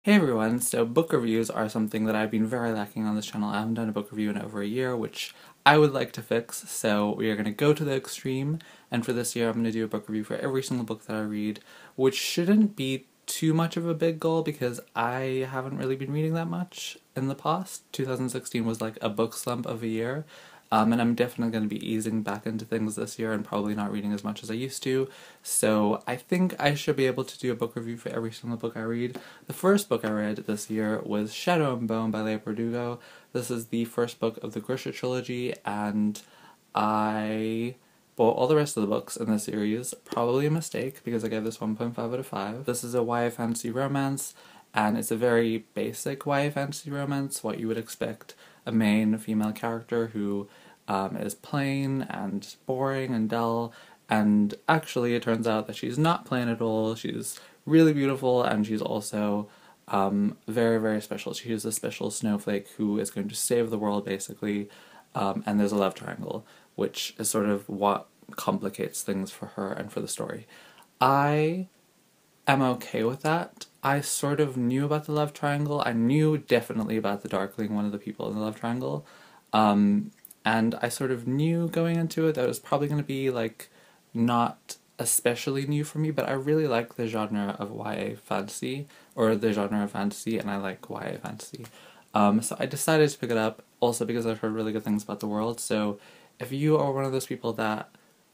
Hey everyone, so book reviews are something that I've been very lacking on this channel. I haven't done a book review in over a year, which I would like to fix, so we are going to go to the extreme, and for this year I'm going to do a book review for every single book that I read, which shouldn't be too much of a big goal because I haven't really been reading that much in the past. 2016 was like a book slump of a year, and I'm definitely going to be easing back into things this year and probably not reading as much as I used to, so I think I should be able to do a book review for every single book I read. The first book I read this year was Shadow and Bone by Leigh Bardugo. This is the first book of the Grisha trilogy, and I bought all the rest of the books in the series. Probably a mistake because I gave this 1.5 out of 5. This is a YA fantasy romance, and it's a very basic YA fantasy romance, what you would expect a main female character who is plain and boring and dull, and actually it turns out that she's not plain at all. She's really beautiful, and she's also very, very special. She is a special snowflake who is going to save the world, basically, and there's a love triangle, which is sort of what complicates things for her and for the story. I am okay with that. I sort of knew about the love triangle. I knew definitely about the Darkling, one of the people in the love triangle, and I sort of knew going into it that it was probably going to be, like, not especially new for me, but I really like the genre of YA fantasy, or the genre of fantasy, and I like YA fantasy. So I decided to pick it up, also because I've heard really good things about the world, so if you are one of those people that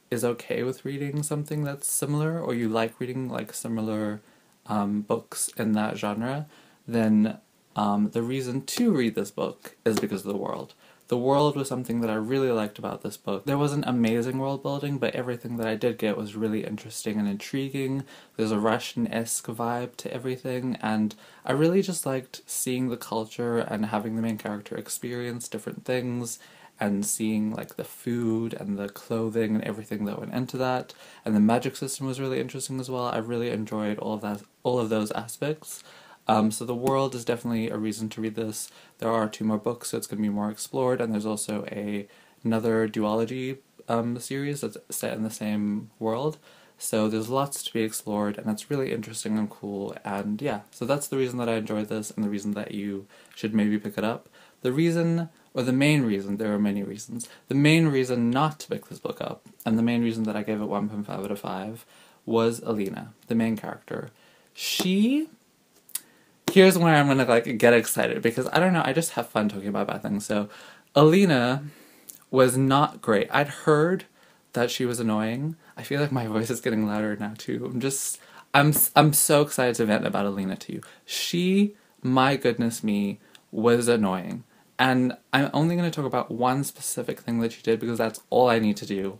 is okay with reading something that's similar, or you like reading, like, similar books in that genre, then the reason to read this book is because of the world. The world was something that I really liked about this book. There wasn't amazing world building, but everything that I did get was really interesting and intriguing. There's a Russian-esque vibe to everything, and I really just liked seeing the culture and having the main character experience different things, and seeing, like, the food and the clothing and everything that went into that. And the magic system was really interesting as well. I really enjoyed all of those aspects. So the world is definitely a reason to read this. There are 2 more books, so it's going to be more explored, and there's also another duology series that's set in the same world. So there's lots to be explored, and it's really interesting and cool, and yeah, so that's the reason that I enjoyed this, and the reason that you should maybe pick it up. The reason, or the main reason, there are many reasons, the main reason not to pick this book up, and the main reason that I gave it 1.5 out of 5, was Alina, the main character. Here's where I'm gonna, like, get excited, because I don't know, I just have fun talking about bad things. So, Alina was not great. I'd heard that she was annoying. I feel like my voice is getting louder now too. I'm so excited to vent about Alina to you. She, my goodness me, was annoying. And I'm only gonna talk about one specific thing that she did, because that's all I need to do.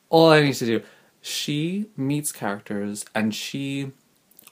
All I need to do. She meets characters, and she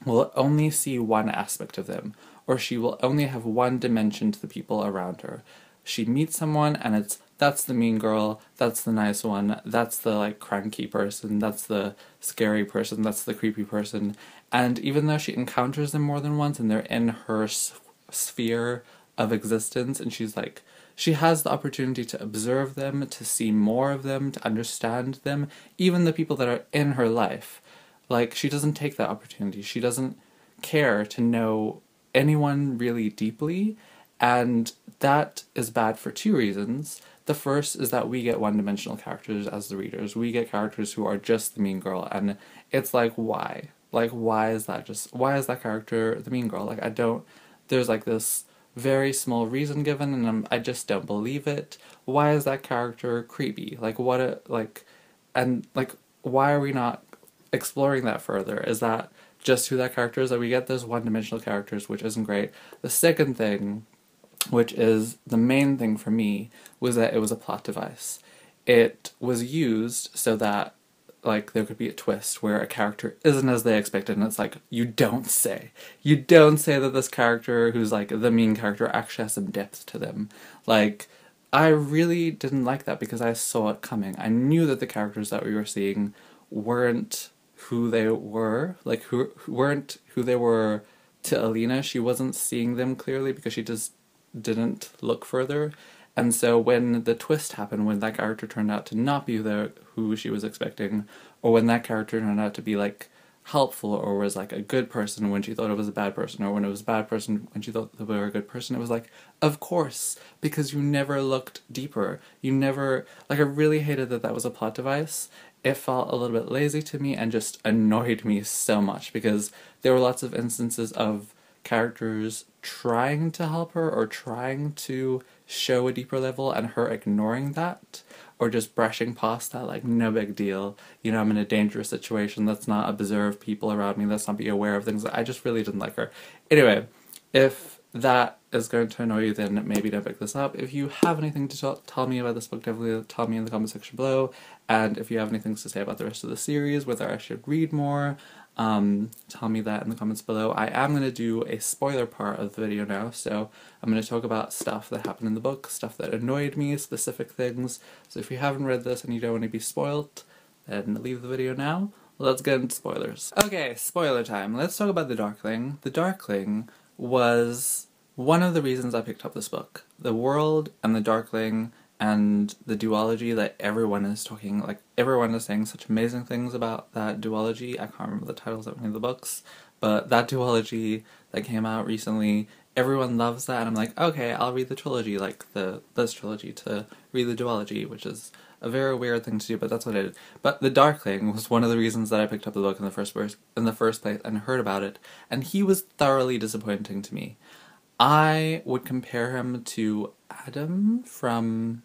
will only see one aspect of them, or she will only have one dimension to the people around her. She meets someone, and that's the mean girl, that's the nice one, that's the, like, cranky person, that's the scary person, that's the creepy person, and even though she encounters them more than once, and they're in her sphere of existence, and she has the opportunity to observe them, to see more of them, to understand them, even the people that are in her life. Like, she doesn't take that opportunity. She doesn't care to know anyone really deeply, and that is bad for 2 reasons. The first is that we get one-dimensional characters as the readers. We get characters who are just the mean girl, and it's like, why? Like, why is that character the mean girl? Like, there's, like, this very small reason given, and I just don't believe it. Why is that character creepy? Like, why are we not exploring that further? Is that just who that character is? That we get those one-dimensional characters, which isn't great. The second thing, which is the main thing for me, was that it was a plot device. It was used so that, like, there could be a twist where a character isn't as they expected, and it's like, you don't say that this character, who's, like, the mean character, actually has some depth to them. Like, I really didn't like that, because I saw it coming. I knew that the characters that we were seeing weren't who they were, like, who weren't who they were to Alina. She wasn't seeing them clearly because she just didn't look further. And so when the twist happened, when that character turned out to not be who she was expecting, or when that character turned out to be, like, helpful or was like a good person when she thought it was a bad person, or when it was a bad person when she thought they were a good person. It was like, of course, because you never looked deeper. You never, like, I really hated that that was a plot device. It felt a little bit lazy to me and just annoyed me so much because there were lots of instances of characters trying to help her or trying to show a deeper level and her ignoring that or just brushing past that, like, no big deal. You know, I'm in a dangerous situation. Let's not observe people around me. Let's not be aware of things. I just really didn't like her. Anyway, if that is going to annoy you, then maybe don't pick this up. If you have anything to tell me about this book, definitely tell me in the comment section below. And if you have anything to say about the rest of the series, whether I should read more, tell me that in the comments below. I am going to do a spoiler part of the video now, so I'm going to talk about stuff that happened in the book, stuff that annoyed me, specific things. So if you haven't read this and you don't want to be spoiled, then leave the video now. Let's get into spoilers. Okay, spoiler time. Let's talk about The Darkling. The Darkling was one of the reasons I picked up this book. The world and the Darkling and the duology that everyone is talking, like, everyone is saying such amazing things about that duology. I can't remember the titles of any of the books, but that duology that came out recently, everyone loves that, and I'm like, okay, I'll read the trilogy, like this trilogy, to read the duology, which is a very weird thing to do, but that's what I did. But The Darkling was one of the reasons that I picked up the book in the first place and heard about it, and he was thoroughly disappointing to me. I would compare him to Adam from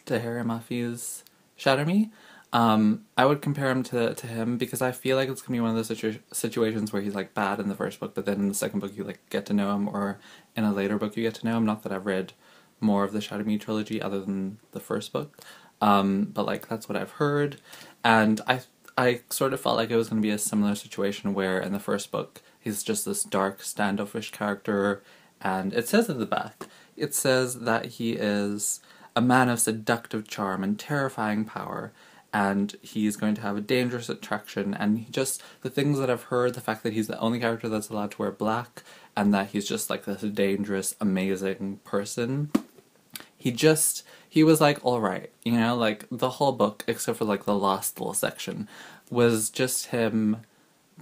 Tahira Mafi's Shatter Me. I would compare him to him because I feel like it's gonna be one of those situations where he's like bad in the first book, but then in the second book you like get to know him, or in a later book you get to know him. Not that I've read more of the Shatter Me trilogy other than the first book, but like that's what I've heard, and I sort of felt like it was gonna be a similar situation where in the first book he's just this dark, standoffish character, and it says at the back, it says that he is a man of seductive charm and terrifying power, and he's going to have a dangerous attraction, and he just, the things that I've heard, the fact that he's the only character that's allowed to wear black, and that he's just like this dangerous, amazing person, he was like, alright, you know, like the whole book, except for like the last little section, was just him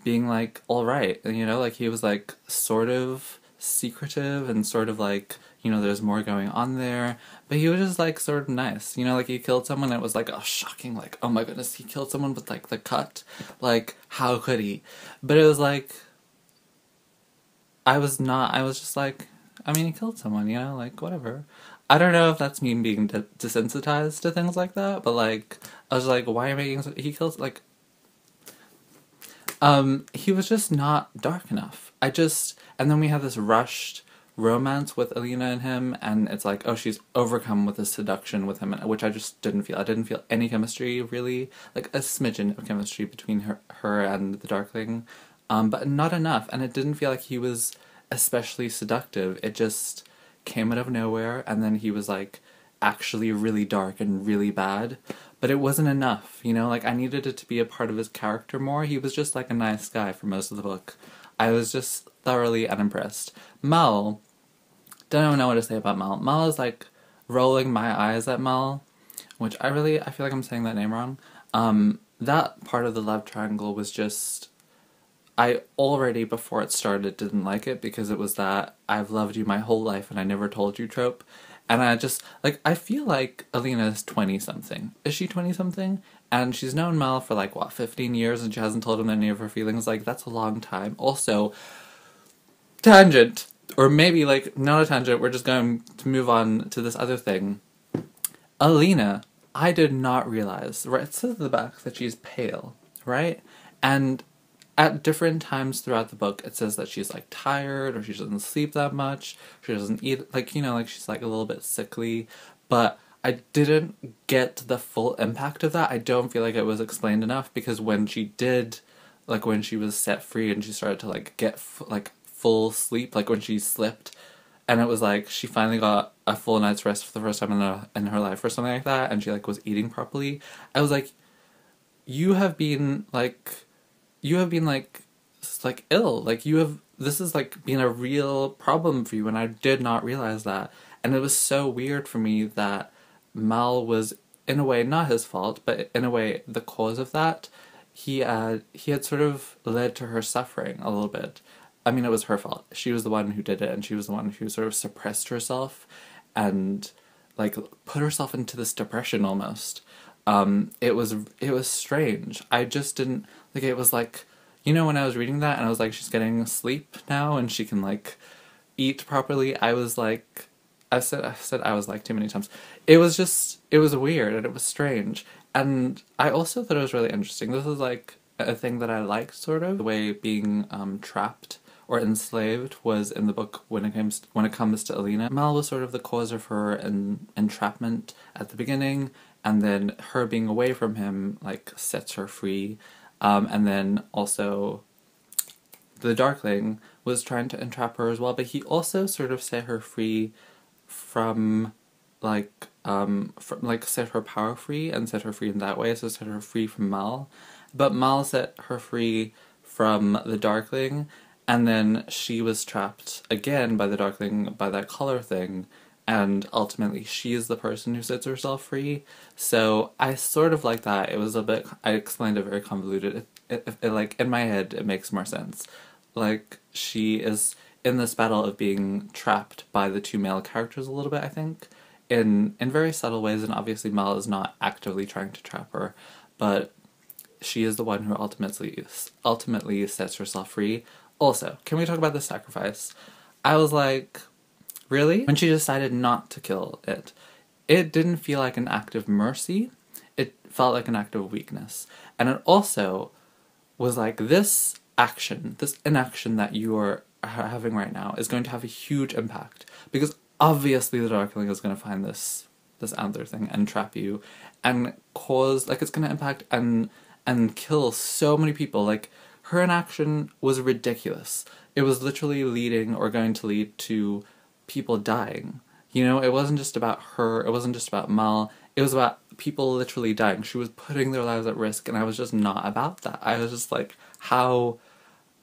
being like, alright, you know, like he was like sort of secretive and sort of like, you know, there's more going on there, but he was just like sort of nice, you know, like he killed someone and it was like, oh, shocking, like, oh my goodness, he killed someone with like the cut, like, how could he? But it was like, I was just like, I mean, he killed someone, you know, like, whatever. I don't know if that's me being desensitized to things like that, but like, I was like, why are you making, he kills, like, he was just not dark enough. And then we have this rushed romance with Alina and him, and it's like, oh, she's overcome with this seduction with him, which I just didn't feel. I didn't feel any chemistry, really, like a smidgen of chemistry between her and the Darkling, but not enough, and it didn't feel like he was especially seductive. It just came out of nowhere, and then he was like actually really dark and really bad, but it wasn't enough, you know, like I needed it to be a part of his character more. He was just like a nice guy for most of the book. I was just thoroughly unimpressed. Mel, don't know what to say about Mel. Mel is like rolling my eyes at Mel, which I feel like I'm saying that name wrong. That part of the love triangle was just, I already before it started didn't like it because it was that I've loved you my whole life and I never told you trope. And I just, like, I feel like Alina is 20-something. Is she 20-something? And she's known Mel for, like, what, 15 years and she hasn't told him any of her feelings? Like, that's a long time. Also, tangent. Or maybe, like, not a tangent, we're just going to move on to this other thing. Alina, I did not realize, right, it says at the back that she's pale, right? And at different times throughout the book, it says that she's, like, tired, or she doesn't sleep that much, she doesn't eat, like, you know, like, she's, like, a little bit sickly, but I didn't get the full impact of that. I don't feel like it was explained enough, because when she did, like, when she was set free and she started to, like, get, full sleep, like, when she slipped, and it was, like, she finally got a full night's rest for the first time in her life, or something like that, and she, like, was eating properly, I was like, you have been, like, ill, like, this has, like, been a real problem for you, and I did not realize that, and it was so weird for me that Mal was, in a way, not his fault, but in a way, the cause of that. he had sort of led to her suffering a little bit. I mean, it was her fault. She was the one who did it, and she was the one who sort of suppressed herself and, like, put herself into this depression almost. It was strange. I just didn't, like, it was like, you know, when I was reading that and I was like, she's getting sleep now and she can, like, eat properly, I was like, I said I was like too many times. It was weird and it was strange. And I also thought it was really interesting. This is like a thing that I liked, sort of. The way being trapped or enslaved was in the book when it comes to Alina. Mal was sort of the cause of her entrapment at the beginning, and then her being away from him, like, sets her free. And then also the Darkling was trying to entrap her as well, but he also sort of set her free from, like, set her power free and set her free in that way, so set her free from Mal. But Mal set her free from the Darkling, and then she was trapped again by the Darkling, by that color thing, and ultimately she is the person who sets herself free. So I sort of like that. It was a bit, I explained it very convoluted. It like, in my head, it makes more sense. Like, she is in this battle of being trapped by the two male characters a little bit, I think, in very subtle ways, and obviously Mal is not actively trying to trap her, but she is the one who ultimately sets herself free. Also, can we talk about the sacrifice? I was like, really? When she decided not to kill it, it didn't feel like an act of mercy, it felt like an act of weakness. And it also was like, this inaction that you are having right now is going to have a huge impact, because obviously the Darkling is going to find this antler thing and trap you and cause, like, it's going to impact and kill so many people. Like, her inaction was ridiculous. It was literally leading or going to lead to people dying. You know, it wasn't just about her, it wasn't just about Mal, it was about people literally dying. She was putting their lives at risk, and I was just not about that. I was just like,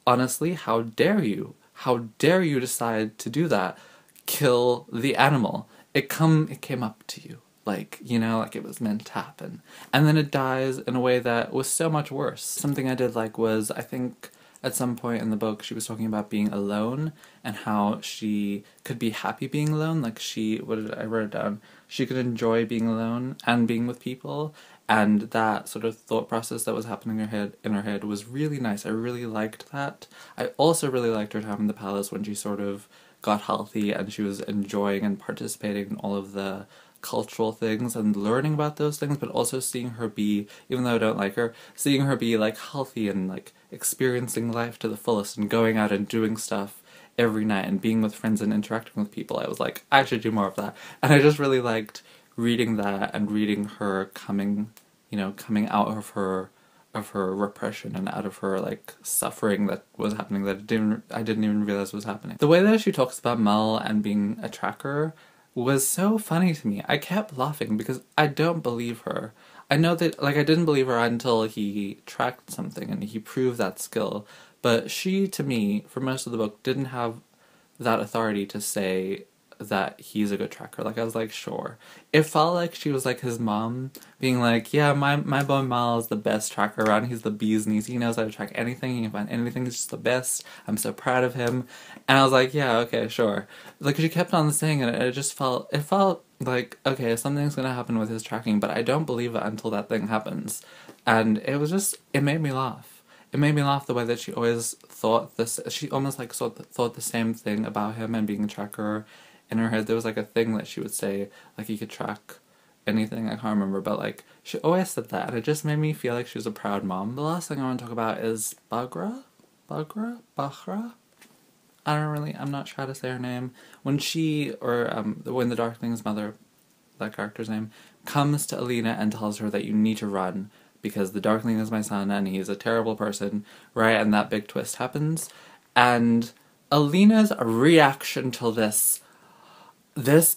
honestly, how dare you? How dare you decide to do that? Kill the animal. It came up to you. Like, you know, like it was meant to happen. And then it dies in a way that was so much worse. Something I did like was, I think, at some point in the book, she was talking about being alone and how she could be happy being alone. Like, I wrote it down. She could enjoy being alone and being with people. And that sort of thought process that was happening in her head was really nice. I really liked that. I also really liked her time in the palace when she sort of got healthy and she was enjoying and participating in all of the cultural things and learning about those things, but also seeing her be, even though I don't like her, seeing her be, like, healthy and, like, experiencing life to the fullest and going out and doing stuff every night and being with friends and interacting with people. I was like, I should do more of that. And I just really liked reading that and reading her coming out of her repression and out of her, like, suffering that was happening that I didn't even realize was happening. The way that she talks about Mel and being a tracker was so funny to me. I kept laughing because I don't believe her. I know that, like, I didn't believe her until he tracked something and he proved that skill, but she, to me, for most of the book, didn't have that authority to say that he's a good tracker. Like, I was like, sure. It felt like she was like his mom, being like, yeah, my boy Mal is the best tracker around, he's the bee's knees, he knows how to track anything, he can find anything, he's just the best, I'm so proud of him. And I was like, yeah, okay, sure. Like, she kept on saying it, it felt like, okay, something's gonna happen with his tracking, but I don't believe it until that thing happens. And it made me laugh. It made me laugh the way that she always thought this, she almost, like, thought the same thing about him and being a tracker. In her head, there was, like, a thing that she would say, like, he could track anything, I can't remember, but, like, she always said that, and it just made me feel like she was a proud mom. The last thing I want to talk about is Baghra? I'm not sure how to say her name. When when the Darkling's mother, that character's name, comes to Alina and tells her that you need to run, because the Darkling is my son, and he's a terrible person, right, and that big twist happens, and Alina's reaction to this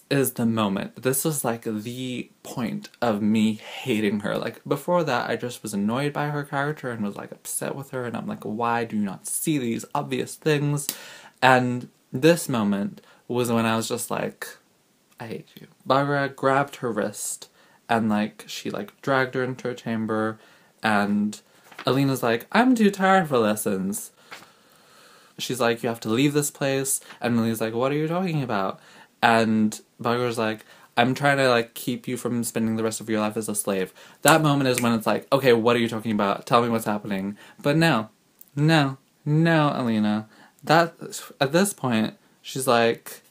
is the moment. This was, like, the point of me hating her. Like, before that, I just was annoyed by her character and was, like, upset with her, and I'm like, why do you not see these obvious things? And this moment was when I was just like, I hate you. Baghra grabbed her wrist and, like, she, like, dragged her into a chamber and Alina's like, I'm too tired for lessons. She's like, you have to leave this place. And Alina's like, what are you talking about? And Bardugo's like, I'm trying to, like, keep you from spending the rest of your life as a slave. That moment is when it's like, okay, what are you talking about? Tell me what's happening. But no, Alina. That, at this point, she's like,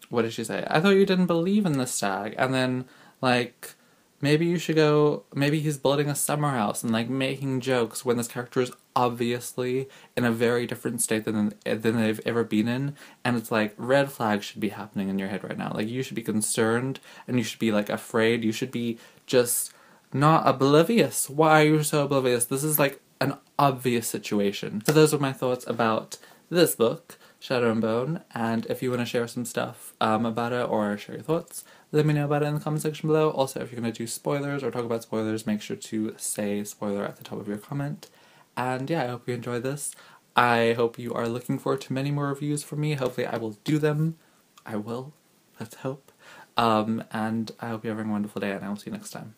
what did she say? I thought you didn't believe in the stag. And then, like, maybe you should go, maybe he's building a summer house and, like, making jokes when this character is obviously in a very different state than they've ever been in. And it's like, red flags should be happening in your head right now. Like, you should be concerned and you should be, like, afraid. You should be just not oblivious. Why are you so oblivious? This is, like, an obvious situation. So those are my thoughts about this book, Shadow and Bone, and if you want to share some stuff about it or share your thoughts, let me know about it in the comment section below. Also, if you're going to do spoilers or talk about spoilers, make sure to say spoiler at the top of your comment. And yeah, I hope you enjoyed this. I hope you are looking forward to many more reviews from me. Hopefully I will do them. I will. Let's hope. And I hope you're having a wonderful day, and I will see you next time.